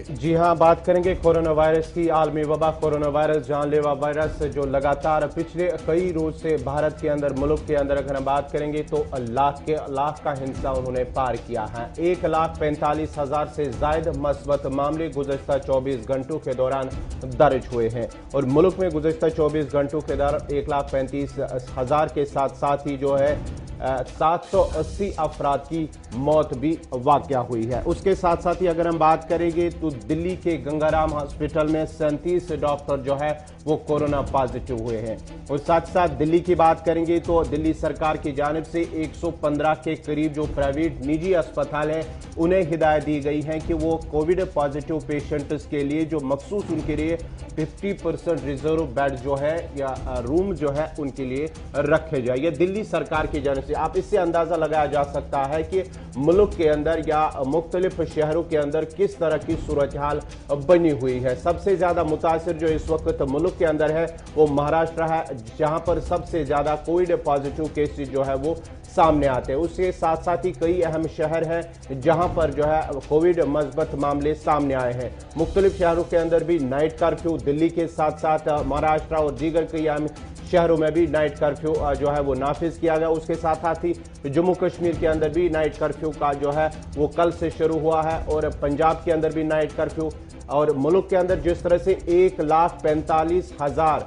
जी हां, बात करेंगे कोरोना वायरस की। आलमी वबा कोरोना वायरस जानलेवा वायरस जो लगातार पिछले कई रोज से भारत के अंदर, मुल्क के अंदर अगर हम बात करेंगे तो लाख का हिस्सा उन्होंने पार किया है। 1,45,000 से ज्यादा मस्बत मामले गुज़श्ता 24 घंटों के दौरान दर्ज हुए हैं और मुल्क में गुज़श्ता 24 घंटों के दौरान 1,35,000 के साथ साथ ही जो है 780 अफराद की मौत भी वाक़या हुई है। उसके साथ साथ ही अगर हम बात करेंगे तो दिल्ली के गंगाराम हॉस्पिटल में 37 डॉक्टर जो है वो कोरोना पॉजिटिव हुए हैं। और साथ साथ दिल्ली की बात करेंगे तो दिल्ली सरकार की जानिब से 115 के करीब जो प्राइवेट निजी अस्पताल हैं उन्हें हिदायत दी गई है कि वो कोविड पॉजिटिव पेशेंट्स के लिए जो मखसूस उनके लिए 50% रिजर्व बेड जो है या रूम जो है उनके लिए रखे जाए। ये दिल्ली सरकार की जानिब से। आप इससे अंदाजा लगाया जा सकता है कि मुल्क के अंदर या मुख्तलिफ शहरों के अंदर किस तरह की सूरत हाल बनी हुई है। सबसे ज्यादा मुतासिर जो इस वक्त मुल्क के अंदर है वो महाराष्ट्र है, जहां पर सबसे ज्यादा कोविड पॉजिटिव केसेस जो है वो सामने आते हैं। उसके साथ साथ ही कई अहम शहर हैं जहां पर जो है कोविड मस्बत मामले सामने आए हैं। मुख्तलिफ शहरों के अंदर भी नाइट कर्फ्यू, दिल्ली के साथ साथ महाराष्ट्र और दीगर कई अहम शहरों में भी नाइट कर्फ्यू जो है वो नाफिज किया गया। उसके साथ साथ ही जम्मू कश्मीर के अंदर भी नाइट कर्फ्यू का जो है वो कल से शुरू हुआ है और पंजाब के अंदर भी नाइट कर्फ्यू। और मुल्क के अंदर जिस तरह से 1,45,000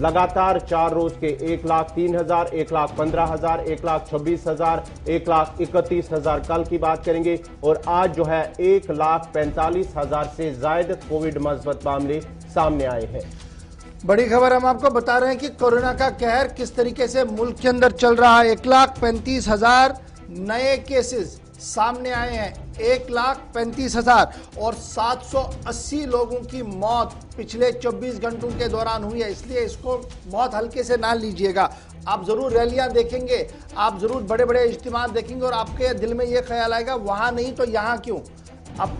लगातार 4 रोज के 1,03,000, 1,15,000, 1,26,000, 1,31,000 कल की बात करेंगे और आज जो है 1,45,000 से ज्यादा कोविड मस्बत मामले सामने आए हैं। बड़ी खबर हम आपको बता रहे हैं कि कोरोना का कहर किस तरीके से मुल्क के अंदर चल रहा है। 1,35,000 नए केसेस सामने आए हैं, 1,35,000 और 780 लोगों की मौत पिछले 24 घंटों के दौरान हुई है। इसलिए इसको बहुत हल्के से ना लीजिएगा। आप जरूर रैलियां देखेंगे, आप जरूर बड़े बड़े इज्तिमा देखेंगे और आपके दिल में यह ख्याल आएगा वहां नहीं तो यहां क्यों। अब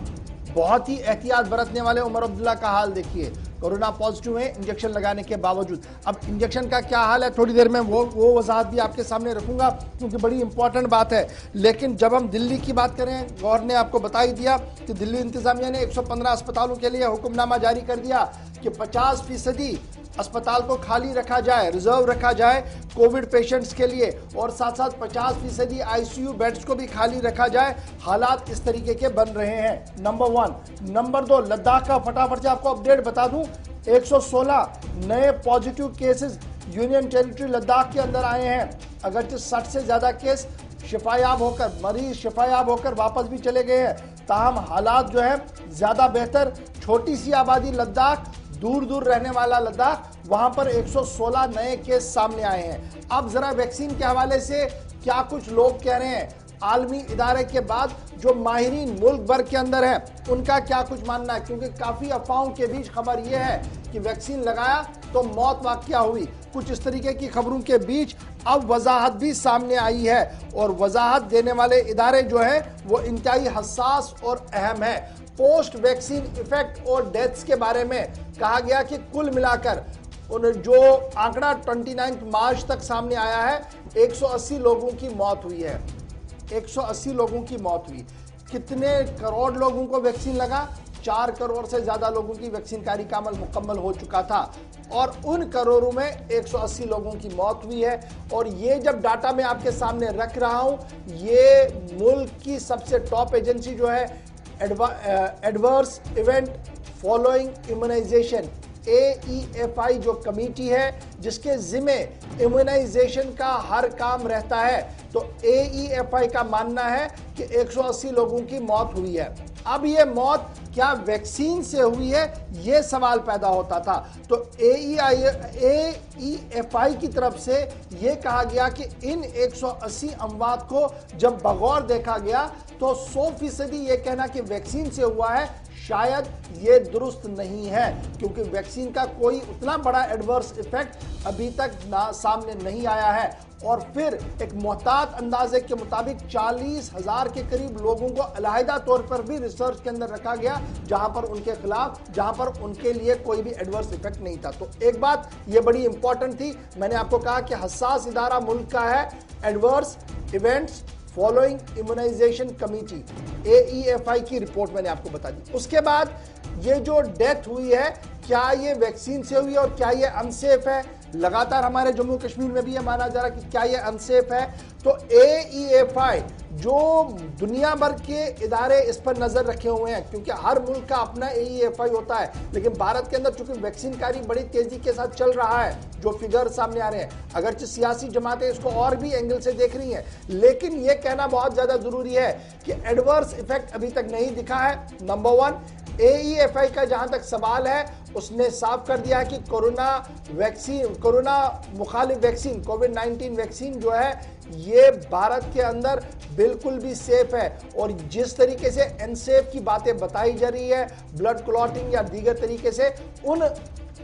बहुत ही एहतियात बरतने वाले उमर अब्दुल्ला का हाल देखिए, कोरोना पॉजिटिव है इंजेक्शन लगाने के बावजूद। अब इंजेक्शन का क्या हाल है थोड़ी देर में वो वजाहत भी आपके सामने रखूंगा क्योंकि बड़ी इंपॉर्टेंट बात है। लेकिन जब हम दिल्ली की बात करें, गौर ने आपको बता ही दिया कि दिल्ली इंतजामिया ने 115 अस्पतालों के लिए हुक्मनामा जारी कर दिया कि 50% अस्पताल को खाली रखा जाए, रिजर्व रखा जाए कोविड पेशेंट्स के लिए और साथ साथ 50% आईसीयू बेड्स को भी खाली रखा जाए। हालात इस तरीके के बन रहे हैं, नंबर 1। नंबर 2, लद्दाख का फटाफट से आपको अपडेट बता दूं, 116 नए positive cases union territory Ladakh के अंदर आए हैं। अगरचे 60 से ज्यादा केस शिफायाब होकर, मरीज शिफायाब होकर वापस भी चले गए हैं। ताहम हालात जो है ज्यादा बेहतर। छोटी सी आबादी लद्दाख, दूर दूर रहने वाला लद्दाख, वहां पर 116 नए केस सामने आए हैं। अब जरा वैक्सीन के हवाले से क्या कुछ लोग कह रहे हैं, आलमी इदारे के बाद जो माहिरीन मुल्क भर के अंदर है उनका क्या कुछ मानना है, क्योंकि काफी अफवाहों के बीच खबर यह है कि वैक्सीन लगाया तो मौत वाकया हुई। कुछ इस तरीके की खबरों के बीच अब वजाहत भी सामने आई है और वजाहत देने वाले इदारे जो है वो इंतहाई हसास और अहम है। पोस्ट वैक्सीन इफेक्ट और डेथ्स के बारे में कहा गया कि कुल मिलाकर जो आंकड़ा 29 मार्च तक सामने आया है, 180 लोगों की मौत हुई है। 180 लोगों की मौत हुई। कितने करोड़ लोगों को वैक्सीन लगा? 4 करोड़ से ज्यादा लोगों की वैक्सीन कार्यक्रम मुकम्मल हो चुका था और उन करोड़ों में 180 लोगों की मौत हुई है। और ये जब डाटा मैं आपके सामने रख रहा हूं, ये मुल्क की सबसे टॉप एजेंसी जो है adverse event following immunization, AEFI जो कमेटी है जिसके जिम्मे इम्यूनाइजेशन का हर काम रहता है, तो AEFI का मानना है कि 180 लोगों की मौत हुई है। अब ये मौत क्या वैक्सीन से हुई है, ये सवाल पैदा होता था। तो AEFI की तरफ से ये कहा गया कि इन 180 अमवात को जब बगौर देखा गया तो 100% ये कहना कि वैक्सीन से हुआ है शायद ये दुरुस्त नहीं है, क्योंकि वैक्सीन का कोई उतना बड़ा एडवर्स इफेक्ट अभी तक सामने नहीं आया है। और फिर एक मोहतात अंदाजे के मुताबिक 40,000 के करीब लोगों को अलहदा तौर पर भी रिसर्च के अंदर रखा गया जहां पर उनके खिलाफ, जहां पर उनके लिए कोई भी एडवर्स इफेक्ट नहीं था। तो एक बात ये बड़ी इंपॉर्टेंट थी, मैंने आपको कहा कि हसास इदारा मुल्क का है adverse events following immunization committee AEFI की रिपोर्ट मैंने आपको बता दी। उसके बाद ये जो डेथ हुई है, क्या ये वैक्सीन से हुई और क्या ये अनसेफ है? लगातार हमारे जम्मू कश्मीर में भी ये माना जा रहा है कि क्या ये अनसेफ है। तो AEFI जो दुनिया भर के इदारे इस पर नजर रखे हुए हैं, क्योंकि हर मुल्क का अपना AEFI होता है, लेकिन भारत के अंदर चूंकि वैक्सीन कार्य बड़ी तेजी के साथ चल रहा है, जो फिगर सामने आ रहे हैं, अगरचे सियासी जमातें इसको और भी एंगल से देख रही हैं, लेकिन यह कहना बहुत ज्यादा जरूरी है कि एडवर्स इफेक्ट अभी तक नहीं दिखा है। नंबर 1, AEFI का जहां तक सवाल है, उसने साफ कर दिया है कि कोरोना मुखालिफ वैक्सीन, कोविड-19 वैक्सीन जो है, ये भारत के अंदर बिल्कुल भी सेफ है। और जिस तरीके से अनसेफ की बातें बताई जा रही है, ब्लड क्लॉटिंग या दीगर तरीके से, उन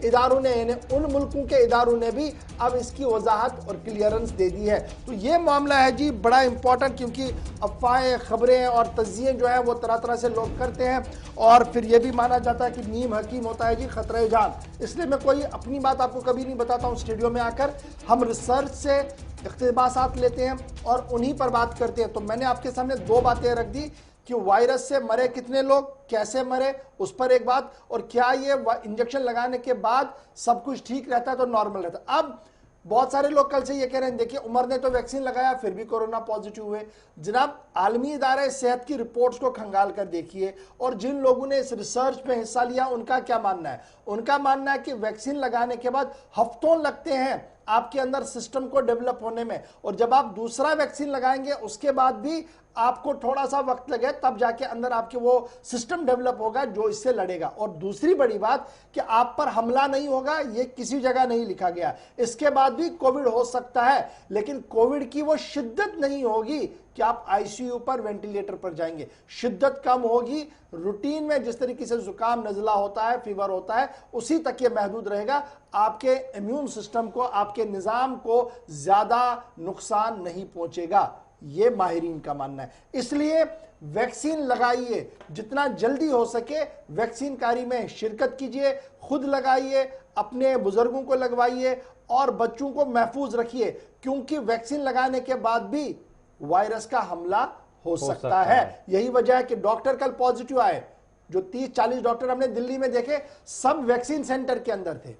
इदारों ने, उन मुल्कों के इदारों ने भी अब इसकी वजाहत और क्लियरेंस दे दी है। तो ये मामला है जी बड़ा इंपॉर्टेंट, क्योंकि अफवाहें, खबरें और तज्जिए जो है वो तरह तरह से लोग करते हैं, और फिर ये भी माना जाता है कि नीम हकीम होता है जी खतरे जान। इसलिए मैं कोई अपनी बात आपको कभी नहीं बताता हूँ स्टूडियो में आकर, हम रिसर्च से इक़्तिबासात लेते हैं और उन्हीं पर बात करते हैं। तो मैंने आपके सामने 2 बातें रख दी कि वायरस से मरे कितने लोग, कैसे मरे, उस पर एक बात, और क्या ये इंजेक्शन लगाने के बाद सब कुछ ठीक रहता है तो नॉर्मल रहता है। अब बहुत सारे लोग कल से ये कह रहे हैं, देखिए उमर ने तो वैक्सीन लगाया फिर भी कोरोना पॉजिटिव हुए। जनाब, आलमी इदारे सेहत की रिपोर्ट्स को खंगाल कर देखिए, और जिन लोगों ने इस रिसर्च में हिस्सा लिया उनका क्या मानना है। उनका मानना है कि वैक्सीन लगाने के बाद हफ्तों लगते हैं आपके अंदर सिस्टम को डेवलप होने में, और जब आप दूसरा वैक्सीन लगाएंगे उसके बाद भी आपको थोड़ा सा वक्त लगे, तब जाके अंदर आपके वो सिस्टम डेवलप होगा जो इससे लड़ेगा। और दूसरी बड़ी बात कि आप पर हमला नहीं होगा, ये किसी जगह नहीं लिखा गया। इसके बाद भी कोविड हो सकता है, लेकिन कोविड की वो शिद्दत नहीं होगी कि आप ICU पर, वेंटिलेटर पर जाएंगे। शिद्दत कम होगी, रूटीन में जिस तरीके से जुकाम, नजला होता है, फीवर होता है, उसी तक ये महदूद रहेगा। आपके इम्यून सिस्टम को, आपके निजाम को ज्यादा नुकसान नहीं पहुंचेगा, ये माहिरीन का मानना है। इसलिए वैक्सीन लगाइए, जितना जल्दी हो सके वैक्सीन कारी में शिरकत कीजिए, खुद लगाइए, अपने बुजुर्गों को लगवाइए और बच्चों को महफूज रखिए, क्योंकि वैक्सीन लगाने के बाद भी वायरस का हमला हो सकता है। यही वजह है कि डॉक्टर कल पॉजिटिव आए, जो 30-40 डॉक्टर हमने दिल्ली में देखे, सब वैक्सीन सेंटर के अंदर थे।